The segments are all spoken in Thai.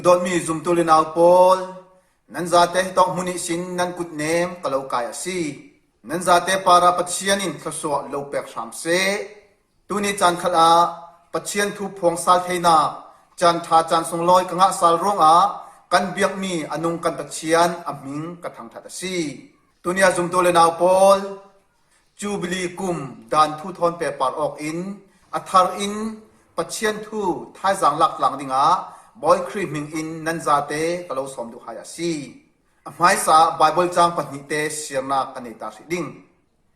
ดอนมีซุมตุลินาวปอลนันซาเตต้องมุนิสินนันกุดเนมกะเลวกายสีนันซาเตปาราปัจเชียนินทศวโลเปกชามเซตุนิจันขลาปัจเชียนทุพวงซาลเทนาจันทาจันทรงลอยกังะซาลร่วงกันเบียกมีอนุงกันปัจเชียนอมิงกะทังทัดสีตุนิยาซุมตุลินาวปอลจูบิลีกุมดานทุทอนเปปาร์ออกอินอัทาร์อินปัจเชียนทุท้ายจังหลักหลังดิงบอยครีมิงอินนันซาเตกะเลวสมดูหายสีหมายสาไบเบิลจังปนิเตเสียนากันในตาสิดิง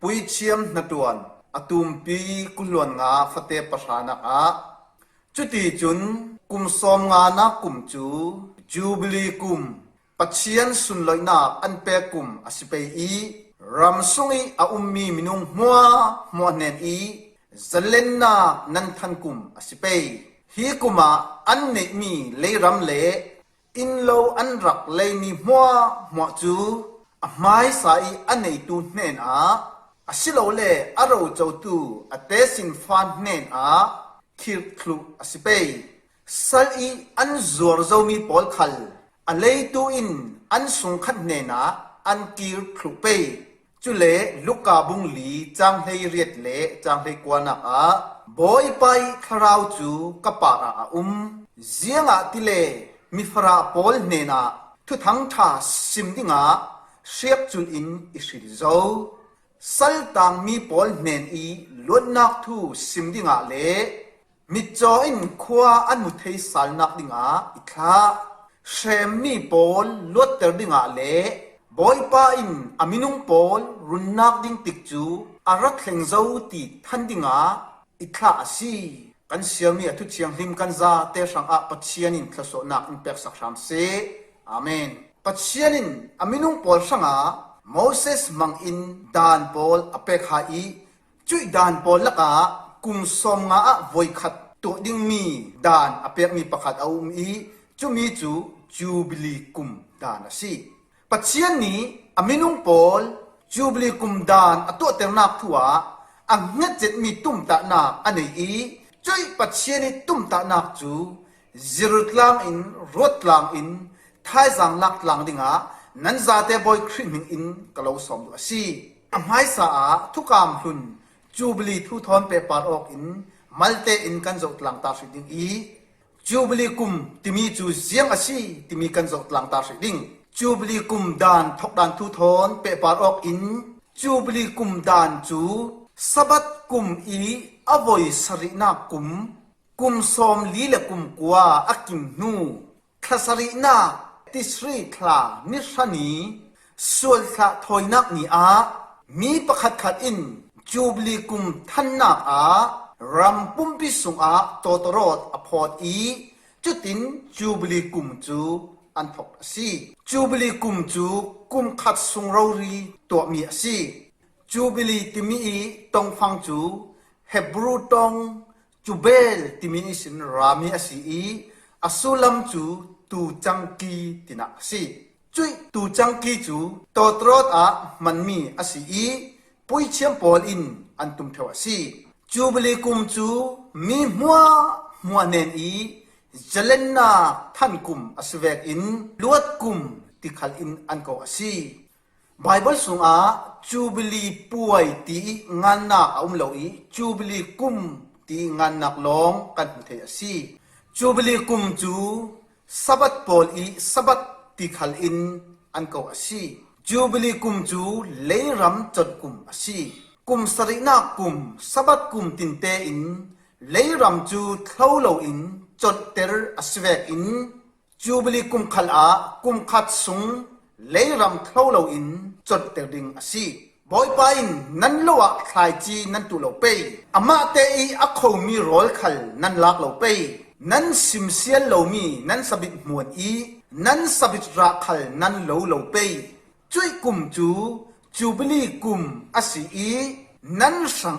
ปุยเชียมนัดวนอตุมปีกุลวนงาฟเตปชานักจุดที่จุนกุมสมงานักกุมจูบิลีกุมปัจเชียนสุนลอยนักอันเปกุมอสิเปอีรัมซุงอีอาอุมมีมินุงมัวเนนอีจัลเลนนานันทันกุมอสิเปฮีกุมาอันเนมีเลรัมเลอินโลอันรักเลมีมัวจูหมายสายอันเนตูเนนอสิโลเลอาราวเจ้าตูอเตสินฟานเนนคิร์คลูอสิเปสัลอีอันจวร์เจ้ามีปอลคัลอเลตูอินอันสุงขัดเนนอันคิร์คลูเปจุเลลูกาบุงลีจังให้เรียดเลจังให้กวนักบอยไปคราวจูกปาราเสียงติเลมิฟราปอลเนนาทุทั้งท่าซิมดิงเชียกจุลอินอิสิริโซสัลตังมีปอลเนนอีล้วนนักทูซิมดิงเลมิจออินขวาอันมุทัยสัลนักดิงอิทาเชมมีปอลล้วนเตอร์ดิงเลบอยป้าอินอามินุงปอลรุนนักดิ้งติกจูอารักเฮงเจ้าตีทันดิงอิทาสีกันเสียมีทุกเชียงริมกันซาเตชังปัจเชียนินทศนักอินเปกสักชามเซอาเมนปัจเชียนินอามินุงปอลสังโมเสสมังอินดานปอลอเปกหาอีจุยดานปอลละกะกุมสมวอยขัดตัวดิ้งมีดานอเปกมีประคัดเอาอีจุมีจูบิลีกุมดานสีปัจเจียนนี้อามินุงปอลจูบลีกุมดานอตัวเตอร์นักทัวอังเงเจ็ดมีตุ่มตานักอันนี้จุยปัจเจียนนี้ตุ่มตานักจูจิรุตลางอินรถลางอินท้ายสังลักลางดิงนันซาเตบอยครีมิงอินกลาวสมดูสีอันหมายสาทุกามหุนจูบลีทุทอนเปปาร์ออกอินมัลเตอินกันจดลางตาสิดิงจูบลีกุมติมีจูเสียงอสีติมีกันจดลางตาสิดิงจูบลีกุมดานทกดานทุทอนเปปาร์ออกอินจูบลีกุมดานจูสบัดกุมอีอโวยสรินากุมสมลีเลกุมกัวอักิมนูคลาสรินาติสรีคลานิชานีส่วนคลาถอยนักนีมีประคัดขัดอินจูบลีกุมทันนักรัมปุ่มพิสุงโตตรอดอพอดอีจุดตินจูบลีกุมจูอันทกสีจูบิลีกุมจูกุมขัดสุงเรารีตัวมีสีจูบิลีติมีตองฟังจูเฮบรูตองจูเบลติมีสินรามีสีอสุลัมจูตูจังกีตินักสีจุยตูจังกีจูตอตรอดมันมีสีปุยเชียมปอลอินอันตุมเทวสีจูบิลีกุมจูมีมัวเนนจัลเลนนาท่านกุมอสเวกอินลวดกุมติขัลอินอันกอสีไบเบิลสุงจูบิลีป่วยตีงานนักลอยจูบิลีกุมตีงานนักลองกันเทียสีจูบิลีกุมจูสบัดปอลีสบัดติขัลอินอันกอสีจูบิลีกุมจูเลรัมจดกุมอสีกุมสรินากุมสบัดกุมตินเตอินเลรัมจูเท่าโลอินจดเตอร์อสเวกอินจูบลีกุมขลากุมขัดสุงเลรัมเท่าเราอินจดเตอร์ดิงอสีบอยไปนันโลวะคลายจีนันตุเราเปย์อามาเตอีอักเขามีรอลขัลนันลักเราเปย์นันซิมเซียนเรามีนันสบิดมวนนันสบิดรักขัลนันเราเปย์จุยกุมจูบลีกุมอสีนันสัง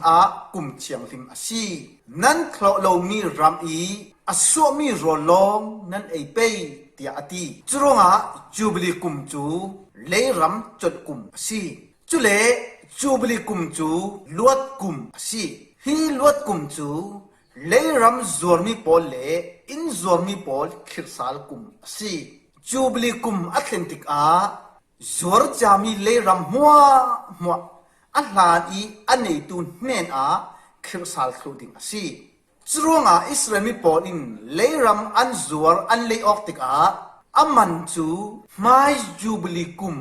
กุมเชียงริมอสีนันคลอเรามีรำอสวมีรอลองนั่นไอเปย์เตียตีจุรงจูบลีกุมจูเลรัมจดกุมสีจุเลจูบลีกุมจูลวดกุมสีฮีลวดกุมจู leiram zormi pol le in zormi pol khirsal kum si jubli kum atlantic a zor jami leiram hua ahlan i anei tu nen a khirsal clothing si chronga israeli pol in leiram an zor an lei oktik a aman chu mai jubli kum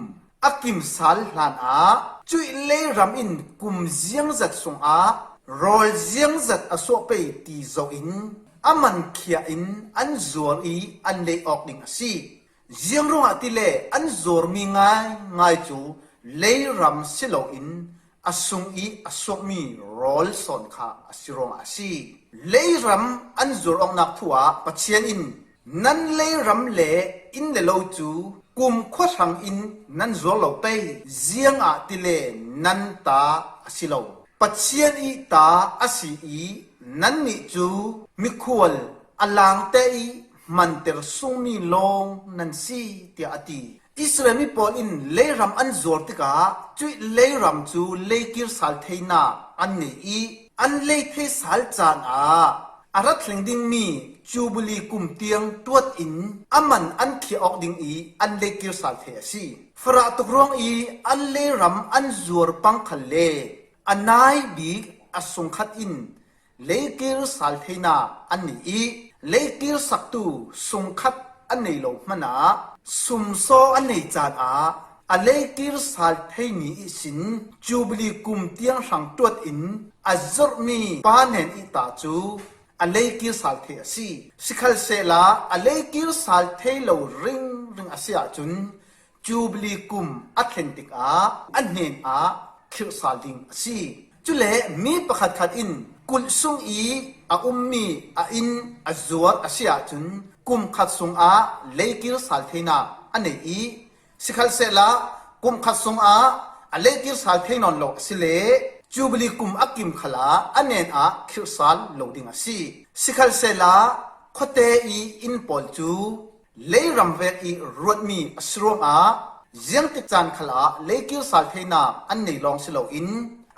akim sal hlan a chui leiram in kum ziang zat song a rol ziang zat aso pe ti zo in aman khia in an zor i an lei ok ding si ziang ronga ti le an zor mi ngai chu leiram silo in asung i asok mi rol son kha asirong asi leiram an zor ong nak thua pachian in nan leiram le in le lo chu kum khwasang in nan zor lo pe ziang a ti le nan ta asilo pachian i ta asi i nan ni chu mi khwal alang te i man ter sung mi long nan si ti ati Israeli pol in leiram an zor tika chui leiram chu leikir sal theina an ni i an lei the sal chan a arat thlengding mi chubuli kum tiang tuat in aman an khi ok ding i an leikir sal the si fra tukrong i an leiram an zor pang khalle anai bi asung khat in leikir sal theina an ni i leikir saktu sung khat an nei lo mana sum so an nei chan a leikir sal theini i sin jubli kum tiang sang tuat in azor mi panen i ta chu a leikir sal the si sikhal se la a leikir sal the lo ring asia chun jubli kum atlantic a an nen a khir sal ding si chule mi pakhat khat in kul sung i a ummi a in azuar asia chun kum khat sung a leikir sal theina anei i sikhal se la kum khat sung a leikir sal theinon lo sile jubli kum akim khala anen a khir sal loading asi sikhal se la khote i in pol chu leiram ve i rodmi asrong a ziang ti chan khala leikir sal theina anei long silo in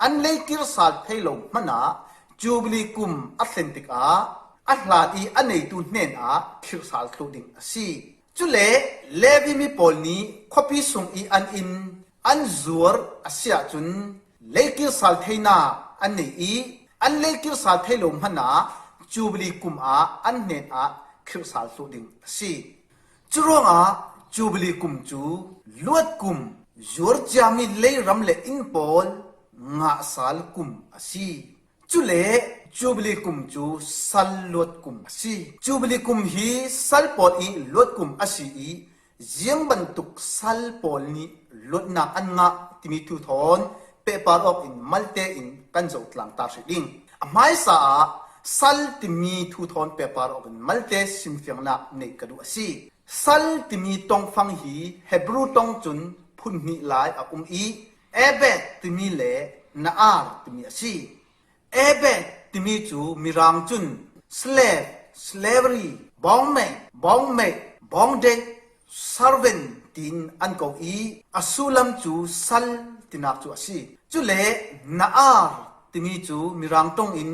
an leikir sal theilo mana jubli kum atlantic a ahla i anei tu nen a khir sal clothing asi chule levi mi polni khopi sung i an in an zur asia chun leikir sal theina anei i an leikir sal thailo hana jubli kum a an nen a khir sal clothing asi churonga jubli kum chu luat kum zur jami leiram le in pol nga sal kum asi chule jubli kum chu sal lot kum asi jubli kum hi sal pol i lot kum asi i ziang ban tuk sal pol ni lot na an nga timi thu thon paper of in malte in kan zo tlang tar shiding amai sa sal timi thu thon paper of in malte sim fyang na nei kadu asi sal timi tong phang hi hebrew tong chun phun ni lai a i ebe timi le na ar timi asi ebe timi chu mirang chun slave slavery bongde servant tin an ko i asulam chu sal tinak chu asi chu le na ar timi chu mirang tong in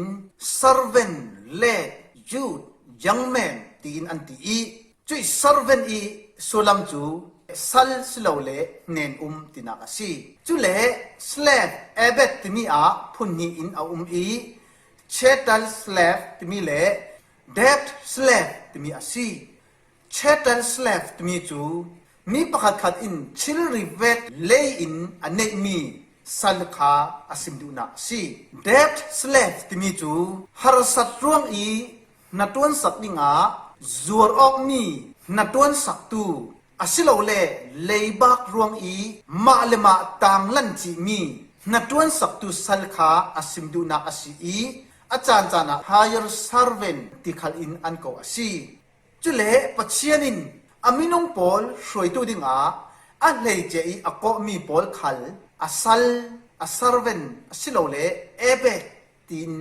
servant le youth young man tin an ti i chu servant i sulam chu sal slowle nen tinakasi chule slave ebet timi a phunni in a i chattel slave timi le debt slave timi asi chattel slave timi chu mi pakhat khat in chil rivet lay in ane mi salkha asimdu na si debt slave timi chu harsat ruang i natuan sakninga zur ok mi natuan saktu asilo le leibak ruang i malema tang lan chi mi natuan saktu salkha asimdu na asi i achan chana higher servant tikhal in an ko asi chule pachianin aminong pol hroitu dinga a leje i ako mi pol khal asal a servant asilo le ebe tin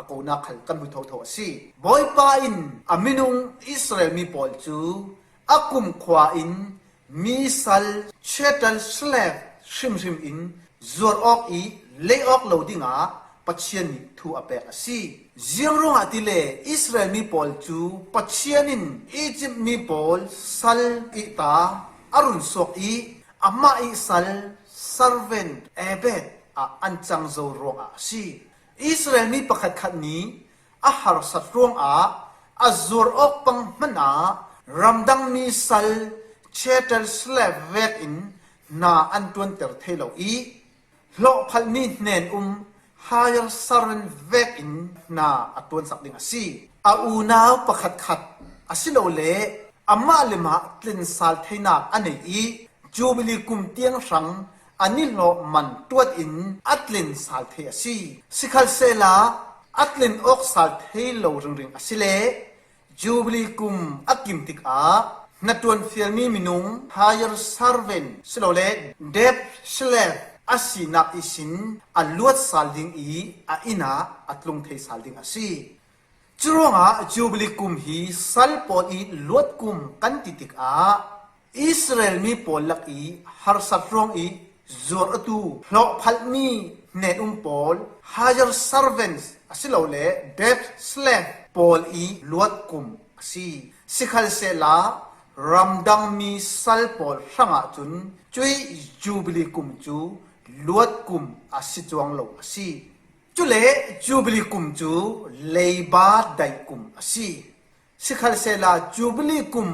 ako na khal kan mu tho asi boy pa in aminong Israel mi pol chu akum khwa in misal chattel slave shim in zur ok i lay ok loadinga ปัจเจียนทูอเปกสิเจียงรงอาติเลอิสราเอลมีปอลจูปัจเจียนินอียิปต์มีปอลซัลอิตาอารุนสกอีอามาอิซัลซาร์เวนเอเบตอันจังโจรองอาสิอิสราเอลมีประคัดขัดนี้อาหารสัตว์รองอาจูรอกปังมันารำดังมีซัลเชเตลสเลฟเวกอินนาอันตวนเตอร์เทโลอีโลพัลมีเนนฮายาสารนเวกอินนาอัตวนสักดิงอาซีอาอูนาวประคัดขัดอาศิโลเลอามาเลมาตลินซาลเทนักอันนี้จูบิลีกุมเตียงสังอันนี้โลมันตัวอินอัตลินซาลเทอาซีสิขัลเซลาอัตลินออกซาลเทโลริงอาศิเลจูบิลีกุมอักิมติกอานัตวนเฟียมีมินุงฮายาสารเวนสิโลเลเดฟสเลฟอาศินักอิสินอัลลวดซาลดิงอาอินาอัตลงเทซาลดิงอาซีจรวงจูบลิกุมฮีซัลปออีลวดกุมกันติติกอิสราเอลมีปอลักฮาร์สัตรองจอร์ตูโลพัลมีเนอุมปอลฮาจาร์ซาร์เวนส์อาศิโลเลเดฟสเลฟปอลลวดกุมอาซีสิขัลเซลารัมดังมีซัลปอลสังอาจุนจุยจูบลิกุมจูลวดกุมอาศิจวงโลอาซีจุเลจูบลีกุมจูเลบาไดกุมอาซีสิขัลเซลาจูบลีกุม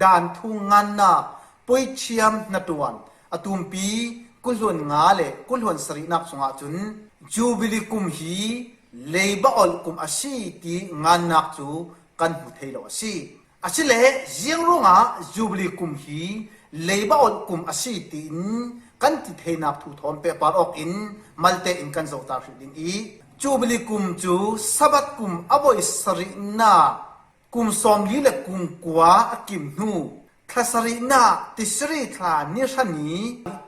ดานทุงานนาป่วยเชียมนัตวันอตุมปีกุลวนงาเลกุลวนสรินักสงอาจุนจูบลีกุมฮีเลบาอลกุมอาซีตีงานนักจูกันหุเทโลอาซีอาศิเลเจียงรงจูบลีกุมฮีเลบาอลกุมอาซีตีนกันติเทนับถูทอนเปปาร์ออกอินมัลเตอินกันโซตาร์ฟิดิงจูบลิกุมจูสับัดกุมอบอยสรินากุมสอมลีเลกุมกัวกิมนูคลาสรินาติสริทลานิชันี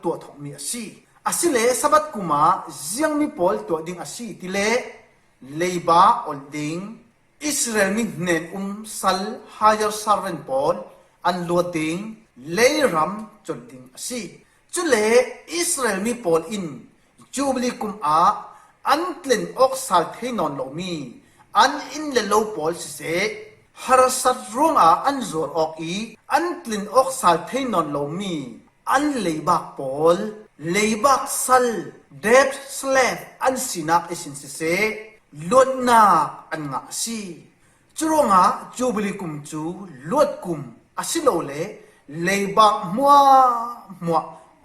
ตัวทองมีอาชีอาศิเลสับัดกุมาเจียงมีปอลตัวดิงอาชีติเลเลบาอลดิงอิสราเอลมีเนนซัลฮายาร์ซาร์เวนปอลอันลัวดิงเลรัมจนดิงอาชีจุเลอิสราเอลมีปอลอินจูบลิกุมอันตลินออกซาลเทนอนโลมีอันอินเลโลปอลสิเซฮาร์สัตรองอันจอร์ออกอันตลินออกซาลเทนอนโลมีอันเลบักปอลเลบักซัลเดฟสเลฟอันสินักอิสินสิเซลวดนาอันงาซีจรองจูบลิกุมจูลวดกุมอาศิโลเลเลบักมัว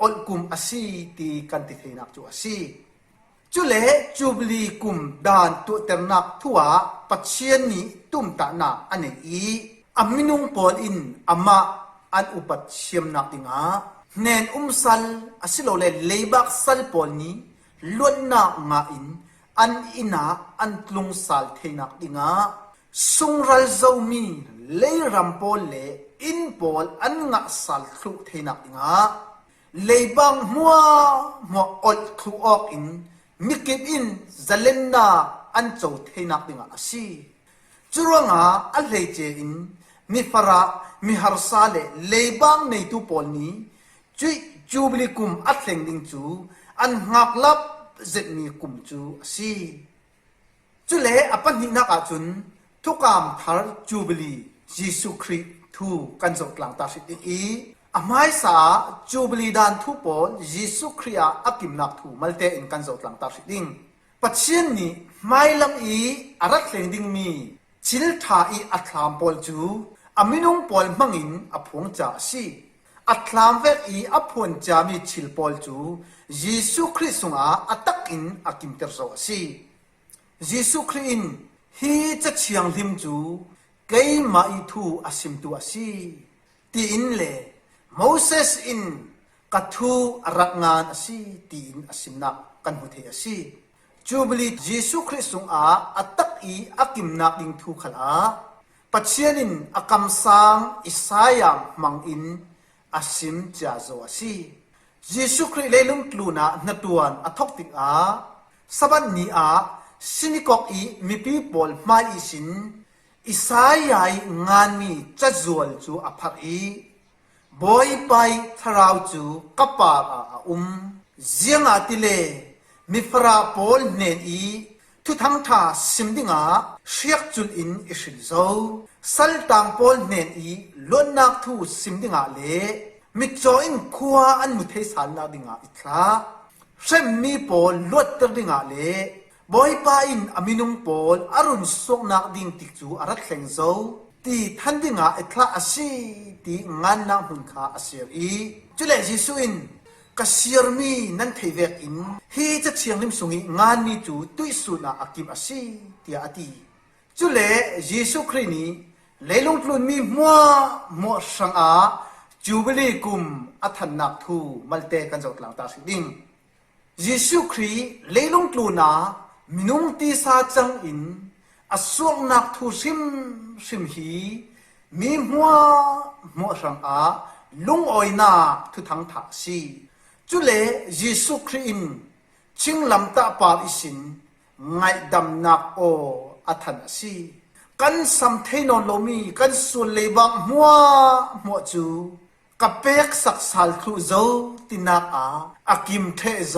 อลกุมอาซีตีกันติเทนักจูอาซีจุเลจูบลีกุมดานตัวเตนักทัวปัจเจียนนี้ตุมตานาอันนี้อามินุงปอลอินอามาอันอุปัชเชียมนักติงาเนนซัลอาศิโลเลเลบักซัลปอลนี้ล้วนนางาอันอินาอันตลุงซัลเทนักติงาสุงรัลเจ้ามีเลรัมปอลเลอินปอลอันงาซัลทุเทนักติงาเลบังมัวอดครูออกอินมิกิบอินจัเลนนาอันโจเทนักดิงอาซีจรวงอัลเลเจอินมิฟระมิฮาร์ซาเลเลบังในตุปอลนี้จุยจูบลิกุมอัตเลงดิงจูอันหักลับเจมีกุมจูอาซีจุเลอปันหินักอาจุนทุกามทาร์จูบลียิสุคริทูกันจกหลังตาสิติอามายสาจูบลีดานทุปอลยิสุคริอาอักิมนักทูมัลเตอินกันจกหลังตาสิดิงปัจเจียนนี้ไม่ลำอารักเลงดิงมีชิลทาอัตลามปอลจูอามินุงปอลมังอินอพงจ่าซีอัตลามเวกอพงจ่ามีชิลปอลจูยิสุคริสุงอัตักอินอากิมเตอร์โซซียิสุครินฮีจะเชียงลิมจูเกยมาอิทูอาซิมตัวซีตีอินเลโมเสสอินกัทูรักงานอาซีตีอินอาซิมนักกันหุเทอาซีจูบลียิสุคริสต์อัตักอากิมนักดิงทูขลาปัจเจียนินอากัมสังอิสายามมังอินอาซิมจาโซอาซียิสุคริเลลุงตลูนาณตัวอัทอกติกสบันนีสินิกอกมีปีปอลมาอิสินอิสายายงานมีจัดจวลจูอภัยบอยไปทราวจูกับปาเจียงอาติเลมิฟราปอลเนน ทุทั้งท่าซิมดิงาเชียกจุลอินอิชินโซสัลตังปอลเนนอีล้วนนักทูซิมดิงาเลมิจอยน์ขัวอันมุเทสันนาดิงาอิทลาเซมมีปอลลวดตดิงาเลบอยปาอินอามินุงปอลอารุณสกนักดิงติกจูอารักเซงโซตีทันดิงาอิทลาอาศีตีงานนาหุนคาอาเซียอีจุเลจิสุอินกัสยร์มีนั่นเทเวกอินฮีจะเชียงลิมสุงีงานมีจูตุยสุนาอากิมอาศีตีอาตีจุเลยิสุครินีเลลงทุนมีมัวมัวสังอาจูบิลีกุมอัฐนักทูมัลเตกันจดหลังตาสิดิงยิสุครีเลลงทุนนามินุงตีซาจังอินอสวงนักทูซิมฮีมีมัวมัวสังอาลุงออยนาทุทั้งทักซีจุเลยิสุครีนชิงลำตาปาริสินไงดำนักโออัฐนัสีกันสัมเทนอนโลมีกันส่วนเลบังมัวจูกับเป็กสักสาลครูโซตินักอากิมเทโซ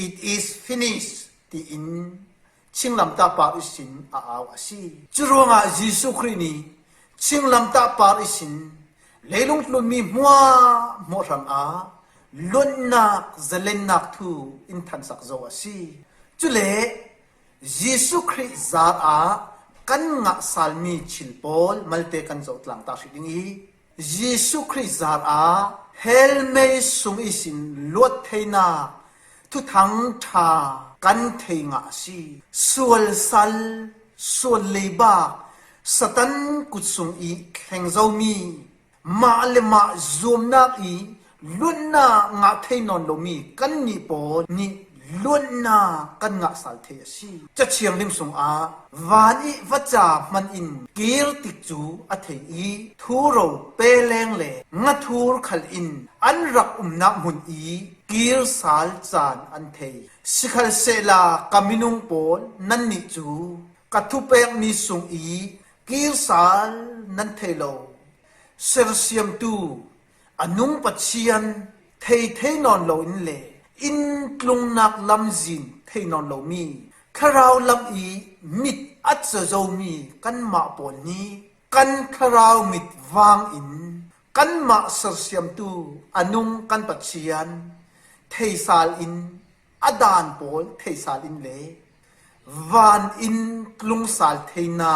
it is finished ตีอินชิงลำตาปาริสินอาวาสีจุรวงยิสุครีนีชิงลำตาปาริสินเลลุงลุนมีมัวรังลุนนักเจเลนนักทูอินทันสักโซวาสีจุเลยิสุครีซากันงะสาลมีชิลปอลมัลเตกันจดหลังตาสิดิงอียิสุคริสต์ซาเฮลเมสุงอิสินลวดเทนาทุทั้งทากันเทงะสีส่วนสัลส่วนเลบาสตันกุศงอีแข่งเจ้ามีมาเลมาซูมนักอีลุนนางะเทนอนโลมีกันนี่ปอนี่ล้วนนากันงะสัลเทสีจะเชียงลิมสงวานีวัจจามันอินกีรติจูอัเทอีทูโรเปเลงเลงะทูรขลอินอันรักนักมุนอีกีรสาลจานอันเทสิขลเซลากามินุงปอลนันนิจูกัทุเปกมีสงอีกีรสาลนันเทโลเซรเซียมตูอนุงปัจเชียนเทนอนโลอินเลอินกลุงนักลำจินเทนอนโลมีคาราวลำอีมิดอัจเจามีกันมาปนนี้กันคาราวมิดวางอินกันมาเสียมตูอนุงกันปัจเจียนเทสาลอินอดานปอลเทสาลอินเลวานอินกลุงสาลเทนา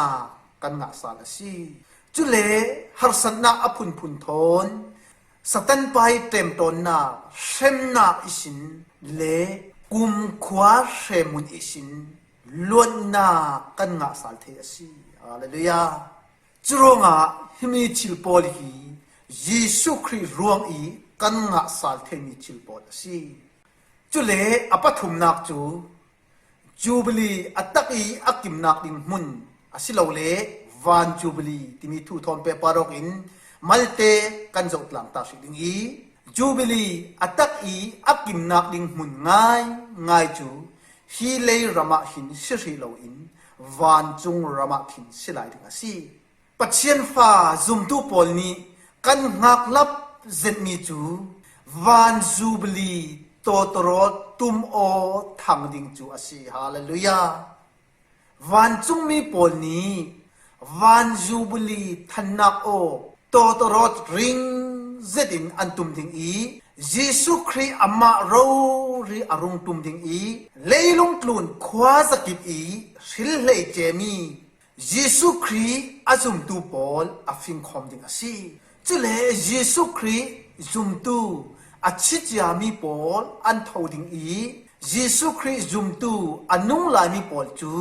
กันงะสาลสีจุเลฮาร์สันนาอพุนพุนทนสตันไปเต็มตนนาเชมนาอิสินเลกุมขวาเชมุนอิสินล้วนนากันงะสาลเทสีฮาเลลูยาจุรงฮิมิชิลปอลียิสุคริรวงอีกันงะสาลเทมิชิลปอลสีจุเลอปัทุมนักจูบลีอัตตะกีอักิมนักดิงมุนอสิโลเลวานจูบลีที่มีทูทอนเปปารอกอินมัลเตกันจดหลังตาสิดิงอีจูบิลีอัตักอีอักิมนักดิงมุนง่ายจูฮีเลรามาหินสิริโลอินวานจุงรามาหินสิไลดิงอาซีปัจเจียนฟ้าซุมตูปอลนี้กันหักลับเจ็ดมีจูวานจูบิลีโตตรอตุมโอทางดิงจูอาซีฮาเลลูยาวานจุงมีปอลนี้วานจูบิลีทันนักโอโตตรอดริงเจดินอันตุมดิงอียิสุครีอามาโรรีอารุงตุมดิงอีเลลุงกลุนขวาสกิบอีสิลเลเจมียิสุครีอาจุมตูปอลอาฟิงคอมดิงอาซีจุเลยิสุครีจุมตูอาชิจยามีปอลอันทอดิงอียิสุครีจุมตูอันนุงลายมีปอลจู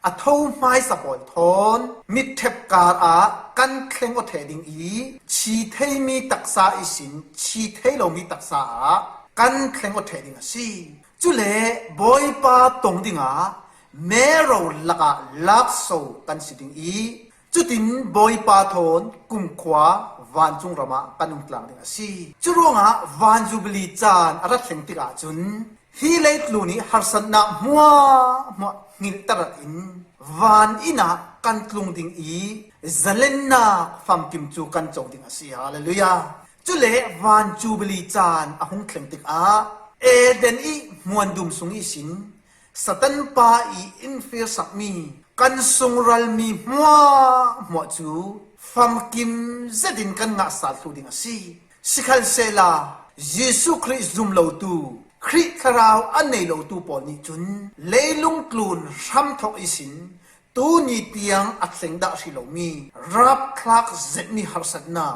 อทอไม้สปอลทอนมิเทปการกันเคลงอเทดิงอีชีเทมีตักษาอิสินชีเทโลมีตักษากันเคลงอเทดิงสีจุเลบอยปาตงดิงเมโรลักลักโซกันสิดิงอีจุดินบอยปาทอนกุมขวาวานจุงรามากันอุงกลางดิงสีจุรงวานจูบลีจานอารักเซงติกาจุนฮีเลตลูนีฮาร์สันนามัวงิลตระอินวานอินากันกลุงดิงอีเจเลนนาฟัมกิมจูกันจงดิงอาซีฮาเลลูยาจุเลวานจูบลีจานอาหงเคลงติกเอเดนอีมวนดุมสุงอีสิน สตันปาอีอินฟิลสักมีกันทรงรัลมีมัวจูฟังกิมเจดินกันงะสาธุดิงสิสิขัลเซลาเยซูคริสต์จุมโลตูคริคราวอันในโลตูปอนิจุนเลลุงกลูนช้ำทอกอิสินตูนีเตียงอัดเสงดาชิโลมีรับคลักเจมีฮาร์สัตนา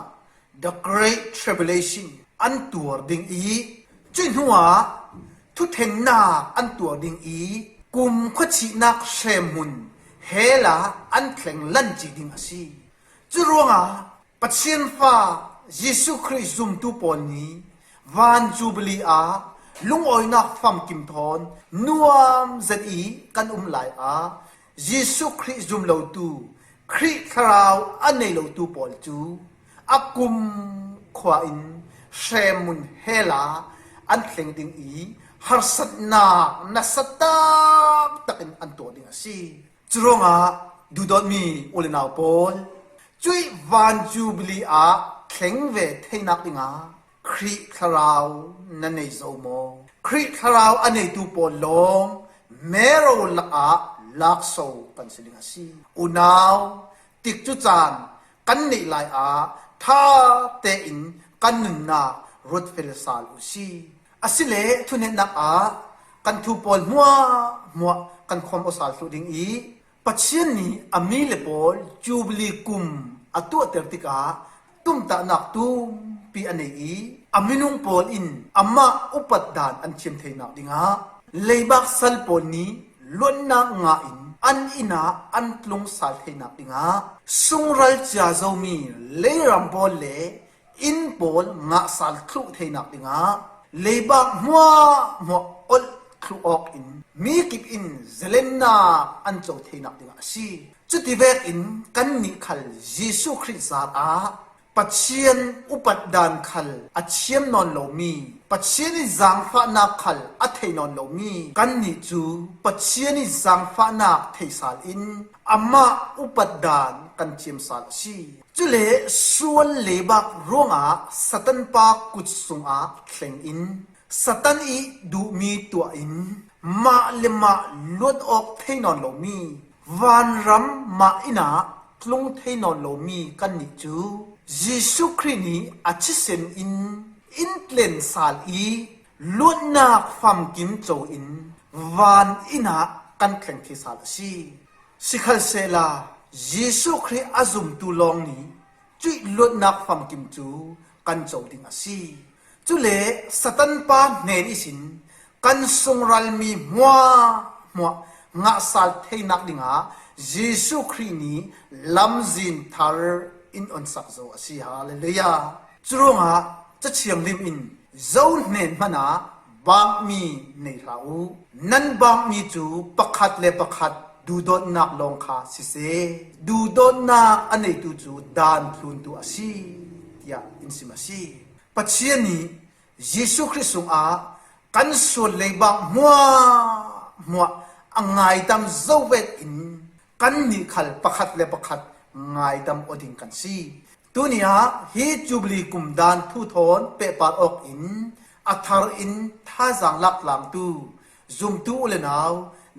The Great Tribulation อันตัวดิ่งอีจุนหัวทุเทงนาอันตัวดิ่งอีกุมขชินักเชมุนเฮลาอันแข็งลั่นจีดิ่งอสีจุรวงปัจเจียนฟ้าเยซูคริสต์จุมตูปอนีวันจูบลีอาลุงอ้อยนักฟัมกิมทอนนัวมเจดีกันไลเยซูคริสต์จุมโลตูคริสคราวอันในโลตูปอลจูอากุมขวาอินเชมุนเฮลาอันแข็งดิ่งอีฮาร์สัตนานัสตักตักอันตัวดิ่งสิจุรงดูดอดมีอุลนาวปอลจุยวันจูบลีอาแข็งเวทให้นักดิ่งคริคราวนั่นในโซโมคริคราวอันในตูปอลงเมโรละลักโซปันสิลิงสิอุนาวติกจุจานกันในลายท่าเตอินกันนุนนารถเฟลซาลุซีอาศิเลทุนเนนักกันทูปอลมัวกันคอมอสาลสุดิงอีปัจเจียนนี้อามีเลปอลจูบลีกุมอตัวเตอร์ติกาตุ้มตานักตุ้มปีอันนี้อามินุงปอลอินอามาอุปัตดานอันเชียมเทนักดิงเลยบักสัลปอลนี้ล้วนนางาอินอันอินาอันลงสาลเทนักดิงสุงรัลจาโซมีเลยรัมปอลเลอินปอลงาสาลคลุเทนักดิงเลยบักมัวอลคลุออกอินมีกิบอินเซเลนนาอันโจเทนักดิงสิจุดที่เวกอินกันนิคัลเยซูคริสต์ปัจเจียนอุปัตดานคัลอัจเชียมนอนโลมีปัจเจียนิจังฟ้านักคัลอัเทนอนโลมีกันนิจูปัจเจียนิจังฟ้านักเทสาลอินอามาอุปัตดานกันเชียมสาลชีจุเลส่วนเลบักร่วงสตันปากุดสุงเข่งอินสตันอีดูมีตัวอินมาเลมาลวดออกเทนอนโลมีวันรำมาอินาคลุงเทนอนโลมีกันนิจูเยซูคริสต์นี้อาชิเซนอินเปลนสาลอีล้วนนักฟัมกิมโจอินวันอินากันแข่งที่สาลชีสิขัลเซลาเยซูคริสต์อาซุมตูลองนี้จุยล้วนนักฟัมกิมจูกันโจดิงอาซีจุเลสตันปาเนริสินกันทรงรัลมีมัวงะสาลเทนักดิงเยซูคริสต์นี้ลำจินทาร์อินอันสักโซอาซีฮาเลลูยาจุรงจะเชียงริมอินโซนเนนมานาบางมีในเรานั้นบางมีจูประคัดเลประคัดดูโดนนักลงคาสิเซดูโดนนักอันในตูจูดานพลุนตัวอาซียาอินสิมาซีปัจเจียนี้เยซูคริสต์กันส่วนเลยบางมัวอังไงตามโซเวตอินกันนี่ขัลประคัดเลประคัดง่ายดำอดิงกันซีตัวนี้ฮีจูบลีกุมดานทุทอนเปปาร์ออกอินอัทาร์อินท่าจังลักหลังตูซุมตูเลนาว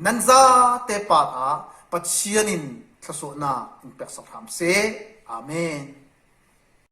นันซาเตปาร์ปัจเจียนินทศนาอินเปกสักทามเซอาเมน